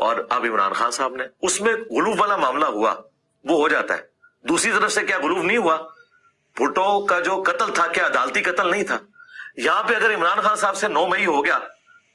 اور اب عمران خان صاحب نے اس میں غلوف والا معاملہ ہوا وہ ہو جاتا ہے. دوسری طرف سے کیا غلوف نہیں ہوا؟ بھٹو کا جو قتل تھا کیا عدالتی قتل نہیں تھا؟ یہاں پہ اگر عمران خان صاحب سے 9 مئی ہو گیا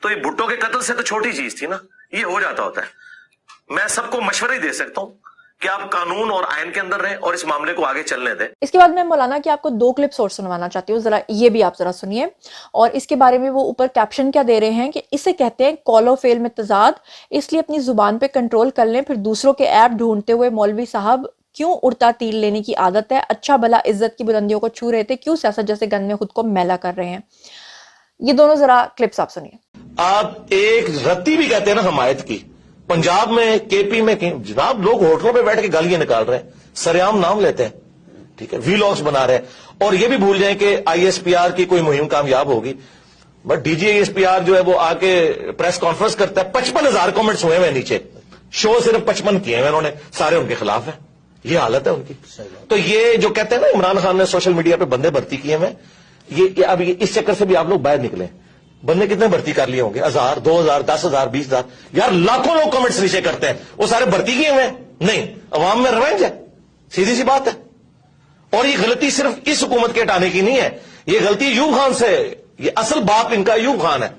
تو یہ بھٹو کے قتل سے تو چھوٹی چیز تھی نا. یہ ہو جاتا ہوتا ہے. میں سب کو مشورے دے سکتا ہوں کہ آپ قانون اور آئین کے اندر رہیں اور اس معاملے کو آگے چلنے دیں. اس کے بعد میں مولانا کی آپ کو 2 کلپس اور سنوانا چاہتی ہوں، ذرا یہ بھی آپ ذرا سنیے. اور اس کے بارے میں وہ اوپر کیپشن کیا دے رہے ہیں کہ اسے کہتے ہیں کال و فعل میں تضاد، اس لیے اپنی زبان پہ کنٹرول کر لیں. پھر دوسروں کے عیب ڈھونڈتے ہوئے مولوی صاحب کیوں اڑتا تیر لینے کی عادت ہے، اچھا بھلا عزت کی بلندیوں کو چھو رہے تھے، کیوں سیاست جیسے گند میں خود کو میلا کر رہے ہیں. یہ دونوں ذرا کلپس آپ سنیے. آپ ایک رتی بھی کہتے ہیں نا حمایت کی. پنجاب میں کے پی میں جناب لوگ ہوٹلوں پہ بیٹھ کے گالیاں نکال رہے ہیں، سریعام نام لیتے ہیں، ٹھیک ہے، وی لاگس بنا رہے ہیں. اور یہ بھی بھول جائیں کہ آئی ایس پی آر کی کوئی مہم کامیاب ہوگی، but D G I S P R جو ہے وہ آ کے پریس کانفرنس کرتا ہے. 55,000 کامنٹس ہوئے ہیں نیچے، شو صرف 55 کیے ہیں انہوں نے، سارے ان کے خلاف ہیں. یہ حالت ہے ان کی. تو یہ جو کہتے ہیں نا عمران خان نے سوشل میڈیا پہ بندے بھرتی کیے ہیں، یہ اب اس چکر سے بھی آپ لوگ باہر نکلیں. بندے کتنے بھرتی کر لیے ہوں گے؟ 1000 2000 10,000 20,000 یار لاکھوں لوگ کمنٹس نیچے کرتے ہیں، وہ سارے بھرتی کیے ہوئے نہیں. عوام میں روینج ہے، سیدھی سی بات ہے. اور یہ غلطی صرف اس حکومت کے ہٹانے کی نہیں ہے، یہ غلطی ایوب خان سے، یہ اصل باپ ان کا ایوب خان ہے.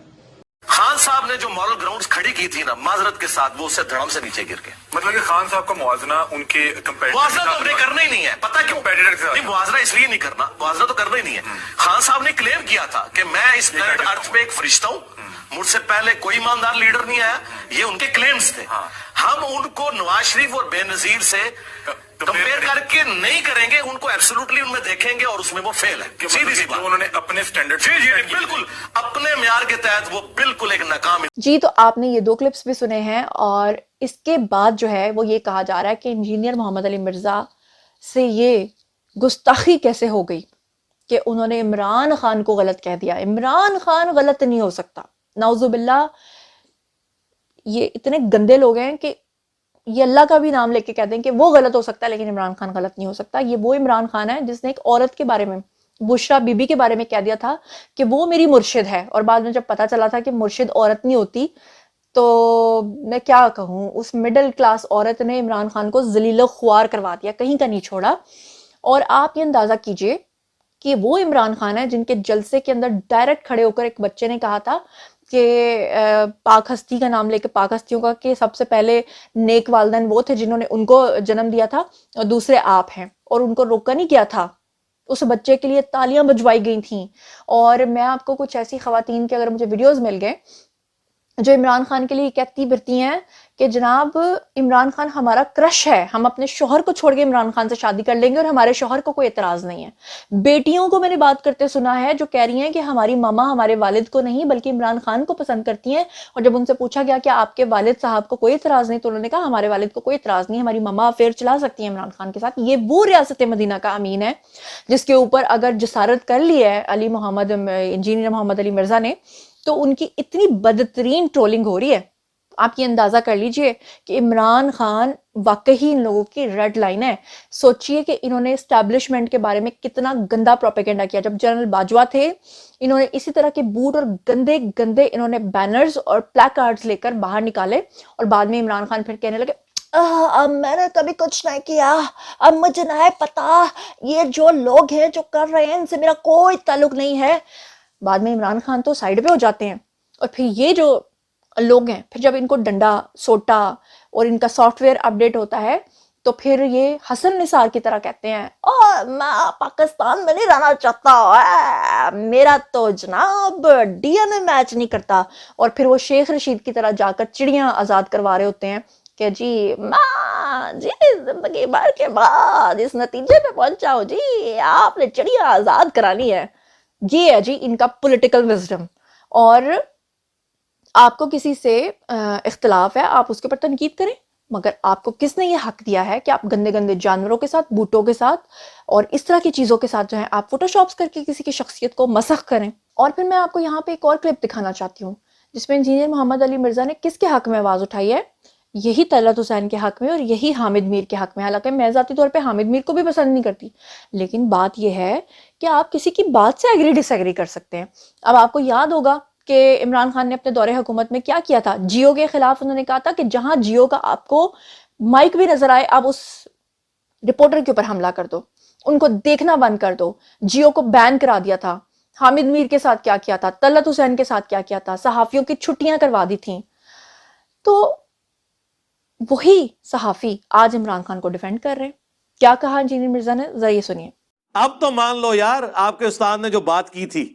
خان صاحب نے جو مارل گراؤنڈز کھڑی کی تھی نا معذرت کے ساتھ، وہ اسے دھڑم سے نیچے گر کے. مطلب کہ خان صاحب کا موازنہ ان کے موازنہ تو ہم نے کرنا ہی نہیں ہے. پتہ کیوں؟ نہیں، موازنہ اس لیے نہیں کرنا، موازنہ تو کرنا ہی نہیں ہے. خان صاحب نے کلیم کیا تھا کہ میں اس پلانٹ ارتھ پہ ایک فرشتہ ہوں، مجھ سے پہلے کوئی ایماندار لیڈر نہیں آیا. یہ ان کے کلیمز تھے. ہم ان کو نواز شریف اور بے نظیر سے کمپیئر کر کے نہیں کریں گے، ان کو ایبسولوٹلی ان میں دیکھیں گے اور اس میں وہ فیل ہے. سیدھی سی بات. انہوں نے اپنے سٹینڈرڈ جی بالکل اپنے معیار کے تحت وہ بالکل ایک ناکام. جی تو آپ نے یہ 2 کلپس بھی سنے ہیں، اور اس کے بعد جو ہے وہ یہ کہا جا رہا ہے کہ انجینئر محمد علی مرزا سے یہ گستاخی کیسے ہو گئی کہ انہوں نے عمران خان کو غلط کہہ دیا. عمران خان غلط نہیں ہو سکتا، نعوذ باللہ. یہ اتنے گندے لوگ ہیں کہ یہ اللہ کا بھی نام لے کے کہتے ہیں کہ وہ غلط ہو سکتا ہے لیکن عمران خان غلط نہیں ہو سکتا. یہ وہ عمران خان ہے جس نے ایک عورت کے بارے میں، بشرا بی بی کے بارے میں کہہ دیا تھا کہ وہ میری مرشد ہے، اور بعد میں جب پتا چلا تھا کہ مرشد عورت نہیں ہوتی تو میں کیا کہوں، اس مڈل کلاس عورت نے عمران خان کو ذلیل و خوار کروا دیا، کہیں کا نہیں چھوڑا. اور آپ یہ اندازہ کیجئے کہ وہ عمران خان ہے جن کے جلسے کے اندر ڈائریکٹ کھڑے ہو کر ایک بچے نے کہا تھا کہ پاک ہستی کا نام لے کے، پاک ہستیوں کا، کہ سب سے پہلے نیک والدین وہ تھے جنہوں نے ان کو جنم دیا تھا اور دوسرے آپ ہیں، اور ان کو روکا نہیں کیا تھا. اس بچے کے لیے تالیاں بجوائی گئی تھیں. اور میں آپ کو کچھ ایسی خواتین کے اگر مجھے ویڈیوز مل گئے جو عمران خان کے لیے کہتی بھرتی ہیں کہ جناب عمران خان ہمارا کرش ہے، ہم اپنے شوہر کو چھوڑ کے عمران خان سے شادی کر لیں گے اور ہمارے شوہر کو کوئی اعتراض نہیں ہے. بیٹیوں کو میں نے بات کرتے سنا ہے جو کہہ رہی ہیں کہ ہماری ماما ہمارے والد کو نہیں بلکہ عمران خان کو پسند کرتی ہیں، اور جب ان سے پوچھا گیا کہ آپ کے والد صاحب کو کوئی اعتراض نہیں تو انہوں نے کہا ہمارے والد کو کوئی اعتراض نہیں، ہماری ماما افیئر چلا سکتی ہیں عمران خان کے ساتھ. یہ وہ ریاست مدینہ کا امین ہے جس کے اوپر اگر جسارت کر لی ہے انجینئر محمد علی مرزا نے تو ان کی اتنی بدترین ٹرولنگ ہو رہی ہے. آپ یہ اندازہ کر لیجئے کہ عمران خان واقعی ان لوگوں کی ریڈ لائن ہے. سوچئے کہ انہوں نے اسٹیبلشمنٹ کے بارے میں کتنا گندا پروپیگنڈا کیا. جب جنرل باجوہ تھے انہوں نے اسی طرح کے بوٹ اور گندے گندے انہوں نے بینرز اور پلیک کارڈز لے کر باہر نکالے، اور بعد میں عمران خان پھر کہنے لگے اب میں نے کبھی کچھ نہیں کیا، اب مجھے نہیں پتا، یہ جو لوگ ہیں جو کر رہے ہیں ان سے میرا کوئی تعلق نہیں ہے. بعد میں عمران خان تو سائیڈ پہ ہو جاتے ہیں، اور پھر یہ جو لوگ ہیں پھر جب ان کو ڈنڈا سوٹا اور ان کا سافٹ ویئر اپڈیٹ ہوتا ہے تو پھر یہ حسن نثار کی طرح کہتے ہیں میں پاکستان میں نہیں رہنا چاہتا، میرا تو جناب ڈی این اے میچ نہیں کرتا. اور پھر وہ شیخ رشید کی طرح جا کر چڑیاں آزاد کروا رہے ہوتے ہیں کہ جی زندگی بھر کے بعد اس نتیجے پہ پہنچا ہوں جی آپ نے چڑیاں آزاد کرانی ہے. یہ ہے جی ان کا پولیٹیکل وزڈم. اور آپ کو کسی سے اختلاف ہے آپ اس کے اوپر تنقید کریں، مگر آپ کو کس نے یہ حق دیا ہے کہ آپ گندے گندے جانوروں کے ساتھ، بوٹوں کے ساتھ اور اس طرح کی چیزوں کے ساتھ جو ہے آپ فوٹو شاپس کر کے کسی کی شخصیت کو مسخ کریں. اور پھر میں آپ کو یہاں پہ ایک اور کلپ دکھانا چاہتی ہوں جس میں انجینئر محمد علی مرزا نے کس کے حق میں آواز اٹھائی ہے، یہی طلعت حسین کے حق میں اور یہی حامد میر کے حق میں. حالانکہ میں ذاتی طور پہ حامد میر کو بھی پسند نہیں کرتی، لیکن بات یہ ہے کہ آپ کسی کی بات سے ایگری ڈس ایگری کر سکتے ہیں. اب آپ کو یاد ہوگا کہ عمران خان نے اپنے دور حکومت میں کیا کیا تھا. جیو کے خلاف انہوں نے کہا تھا کہ جہاں جیو کا آپ کو مائک بھی نظر آئے آپ اس رپورٹر کے اوپر حملہ کر دو, ان کو دیکھنا بند کر دو. جیو کو بین کرا دیا تھا. حامد میر کے ساتھ کیا کیا تھا, طلعت حسین کے ساتھ کیا کیا تھا, صحافیوں کی چھٹیاں کروا دی تھیں. تو وہی صحافی آج عمران خان کو ڈیفینڈ کر رہے ہیں. کیا کہا انجینئر مرزا نے, ذرا سنیے. اب تو مان لو یار آپ کے استاد نے جو بات کی تھی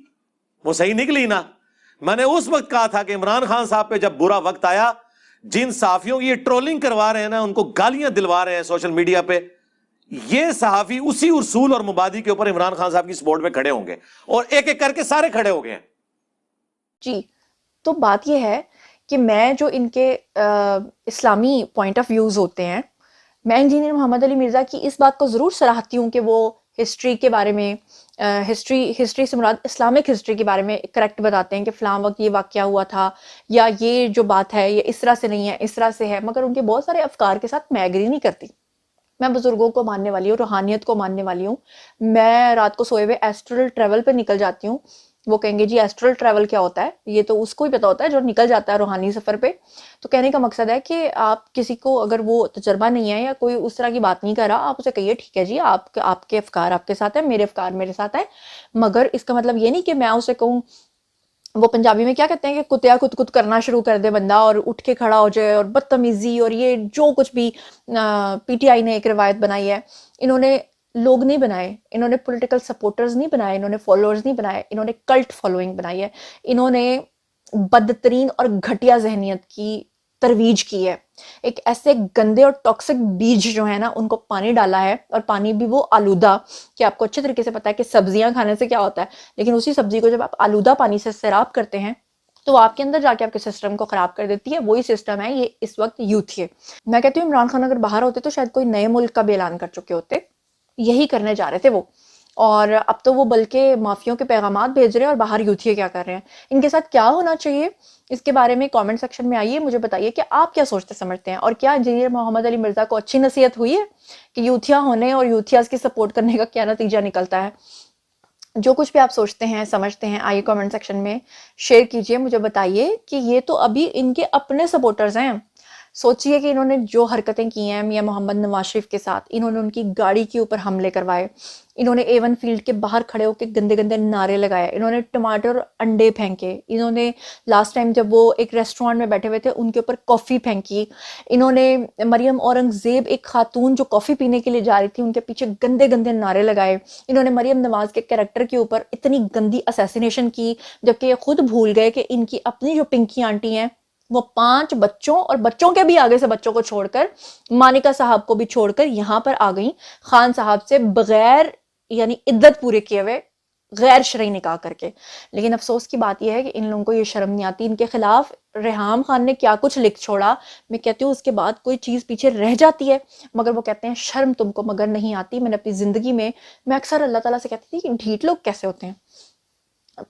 وہ صحیح نکلی نا. میں نے اس وقت کہا تھا کہ عمران خان صاحب پہ جب برا وقت آیا, جن صحافیوں کی یہ ٹرولنگ کروا رہے ہیں نا, ان کو گالیاں دلوا رہے ہیں سوشل میڈیا پہ, یہ صحافی اسی اصول اور مبادی کے اوپر عمران خان صاحب کی سپورٹ میں کھڑے ہوں گے, اور ایک ایک کر کے سارے کھڑے ہو گئے ہیں. جی, تو بات یہ ہے کہ میں جو ان کے اسلامی پوائنٹ آف ویوز ہوتے ہیں, میں انجینئر محمد علی مرزا کی اس بات کو ضرور سراہتی ہوں کہ وہ ہسٹری کے بارے میں, ہسٹری سے مراد اسلامک ہسٹری کے بارے میں کریکٹ بتاتے ہیں کہ فلاں وقت یہ واقعہ ہوا تھا, یا یہ جو بات ہے یہ اس طرح سے نہیں ہے, اس طرح سے ہے. مگر ان کے بہت سارے افکار کے ساتھ میں ایگری نہیں کرتی. میں بزرگوں کو ماننے والی ہوں, روحانیت کو ماننے والی ہوں. میں رات کو سوئے ہوئے ایسٹرل ٹریول پہ نکل جاتی ہوں. وہ کہیں گے جی ایسٹرل ٹریول کیا ہوتا ہے, یہ تو اس کو ہی پتا ہوتا ہے جو نکل جاتا ہے روحانی سفر پہ. تو کہنے کا مقصد ہے کہ آپ کسی کو اگر وہ تجربہ نہیں ہے یا کوئی اس طرح کی بات نہیں کر رہا, آپ اسے کہیے ٹھیک ہے جی آپ کے افکار آپ کے ساتھ ہیں, میرے افکار میرے ساتھ ہیں, مگر اس کا مطلب یہ نہیں کہ میں اسے کہوں, وہ پنجابی میں کیا کہتے ہیں کہ کتیا کت کت کرنا شروع کر دے بندہ اور اٹھ کے کھڑا ہو جائے اور بدتمیزی اور یہ جو کچھ بھی. پی ٹی آئی نے ایک روایت بنائی ہے, انہوں نے لوگ نہیں بنائے, انہوں نے پولیٹیکل سپورٹرز نہیں بنائے, انہوں نے فالوورز نہیں بنائے, انہوں نے کلٹ فالوئنگ بنائی ہے. انہوں نے بدترین اور گھٹیا ذہنیت کی ترویج کی ہے. ایک ایسے گندے اور ٹاکسک بیج جو ہے نا ان کو پانی ڈالا ہے, اور پانی بھی وہ آلودہ کہ آپ کو اچھے طریقے سے پتا ہے کہ سبزیاں کھانے سے کیا ہوتا ہے, لیکن اسی سبزی کو جب آپ آلودہ پانی سے سیراب کرتے ہیں تو آپ کے اندر جا کے آپ کے سسٹم کو خراب کر دیتی ہے. وہی سسٹم ہے یہ اس وقت یوتھ ہے. میں کہتی ہوں عمران خان اگر باہر ہوتے تو شاید کوئی نئے ملک کا بھی اعلان کر چکے ہوتے, یہی کرنے جا رہے تھے وہ. اور اب تو وہ بلکہ مافیوں کے پیغامات بھیج رہے ہیں اور باہر یوتھیے کیا کر رہے ہیں. ان کے ساتھ کیا ہونا چاہیے اس کے بارے میں کامنٹ سیکشن میں آئیے, مجھے بتائیے کہ آپ کیا سوچتے سمجھتے ہیں, اور کیا انجینئر محمد علی مرزا کو اچھی نصیحت ہوئی ہے کہ یوتھیا ہونے اور یوتھیاز کی سپورٹ کرنے کا کیا نتیجہ نکلتا ہے. جو کچھ بھی آپ سوچتے ہیں سمجھتے ہیں آئیے کامنٹ سیکشن میں شیئر کیجئے, مجھے بتائیے کہ یہ تو ابھی ان کے اپنے سپورٹرز ہیں. سوچئے کہ انہوں نے جو حرکتیں کی ہیں میاں محمد نواز شریف کے ساتھ, انہوں نے ان کی گاڑی کے اوپر حملے کروائے, انہوں نے A1 فیلڈ کے باہر کھڑے ہو کے گندے گندے نعرے لگائے, انہوں نے ٹماٹر انڈے پھینکے, انہوں نے لاسٹ ٹائم جب وہ ایک ریسٹورینٹ میں بیٹھے ہوئے تھے ان کے اوپر کافی پھینکی, انہوں نے مریم اورنگزیب ایک خاتون جو کافی پینے کے لیے جا رہی تھی ان کے پیچھے گندے گندے نعرے لگائے, انہوں نے مریم نواز کے کریکٹر کے اوپر اتنی گندی اسیسینیشن کی, جبکہ یہ خود بھول گئے کہ ان کی اپنی جو پنکی آنٹی ہیں وہ 5 بچوں اور بچوں کے بھی آگے سے بچوں کو چھوڑ کر, مانیکا صاحب کو بھی چھوڑ کر یہاں پر آ گئیں خان صاحب سے بغیر یعنی عدت پورے کیے ہوئے غیر شرعی نکاح کر کے. لیکن افسوس کی بات یہ ہے کہ ان لوگوں کو یہ شرم نہیں آتی. ان کے خلاف ریحام خان نے کیا کچھ لکھ چھوڑا, میں کہتی ہوں اس کے بعد کوئی چیز پیچھے رہ جاتی ہے, مگر وہ کہتے ہیں شرم تم کو مگر نہیں آتی. میں نے اپنی زندگی میں اکثر اللہ تعالیٰ سے کہتی تھی کہ ڈھیٹ لوگ کیسے ہوتے ہیں,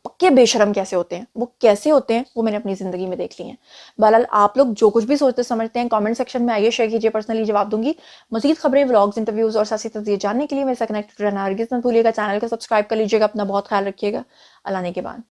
پکے بے شرم کیسے ہوتے ہیں, وہ کیسے ہوتے ہیں وہ میں نے اپنی زندگی میں دیکھ لی ہیں. بہرحال آپ لوگ جو کچھ بھی سوچتے سمجھتے ہیں کامنٹ سیکشن میں آئیے, شیئر کیجیے, پرسنلی جواب دوں گی. مزید خبریں, ولاگز, انٹرویوز اور سیاسی تجزیے جاننے کے لیے میرے سے کنیکٹ رہنا ہرگز نہ بھولیے گا. چینل کو سبسکرائب کر لیجیے گا. اپنا بہت خیال رکھیے گا. اللہ نے کے بعد.